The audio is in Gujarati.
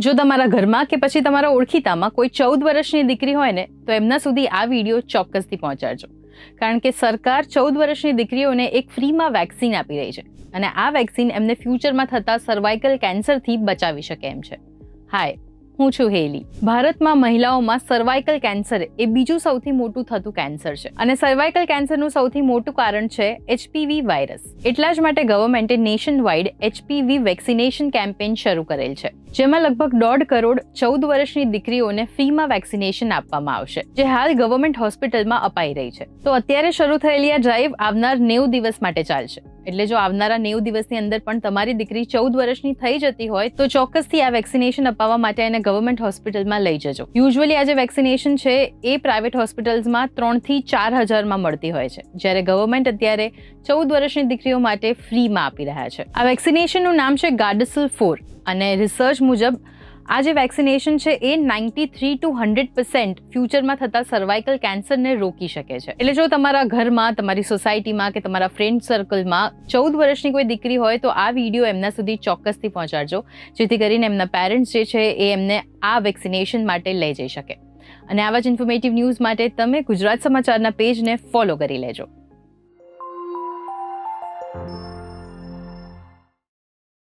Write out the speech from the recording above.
જો તમારા ઘરમાં કે પછી તમારા ઓળખીતામાં કોઈ 14 વર્ષની દીકરી હોય ને તો એમના સુધી આ વિડીયો ચોક્કસથી પહોંચાડજો, કારણ કે સરકાર 14 વર્ષની દીકરીઓને એક ફ્રીમાં વેક્સિન આપી રહી છે અને આ વેક્સિન એમને ફ્યુચરમાં થતા સર્વાઇકલ કેન્સરથી બચાવી શકે એમ છે. હાય, હું છું હેલી. ભારતમાં મહિલાઓમાં સર્વાઇકલ કેન્સર એ બીજું સૌથી મોટું થતું કેન્સર છે અને સર્વાઇકલ કેન્સરનું સૌથી મોટું કારણ છે HPV વાયરસ. એટલા જ માટે ગવર્મેન્ટે nation wide HPV vaccination campaign શરૂ કરેલ છે, જેમાં લગભગ 1.5 કરોડ 14 વર્ષની દીકરીઓને ફ્રીમાં વેક્સિનેશન આપવામાં આવશે, જે હાલ ગવર્મેન્ટ હોસ્પિટલમાં અપાઈ રહી છે. તો અત્યારે શરૂ થયેલી આ ડ્રાઈવ આવનાર 90 દિવસ માટે ચાલશે. એટલે જો આવનારા 90 દિવસની અંદર પણ તમારી દીકરી 14 વર્ષની થઈ જતી હોય તો ચોક્કસથી આ વેક્સિનેશન અપાવવા માટે એને ગવર્મેન્ટ હોસ્પિટલમાં લઈ જજો. યુઝ્યુઅલી આ જે વેક્સિનેશન છે એ પ્રાઇવેટ હોસ્પિટલ્સમાં 3 થી 4 હજારમાં મળતી હોય છે, જ્યારે ગવર્મેન્ટ અત્યારે 14 વર્ષની દીકરીઓ માટે ફ્રીમાં આપી રહ્યા છે. આ વેક્સિનેશનનું નામ છે ગાર્ડેસિલ 4 અને રિસર્ચ મુજબ આ જે વેક્સિનેશન છે એ 93 to 100% ફ્યુચરમાં થતા સર્વાઇકલ કેન્સરને રોકી શકે છે. એટલે જો તમારા ઘરમાં, તમારી સોસાયટીમાં કે તમારા ફ્રેન્ડ સર્કલમાં 14 વર્ષની કોઈ દીકરી હોય તો આ વિડીયો એમના સુધી ચોક્કસથી પહોંચાડજો, જેથી કરીને એમના પેરેન્ટ્સ જે છે એ એમને આ વેક્સિનેશન માટે લઈ જઈ શકે. અને આવા જ ઇન્ફોર્મેટિવ ન્યૂઝ માટે તમે ગુજરાત સમાચારના પેજને ફોલો કરી લેજો.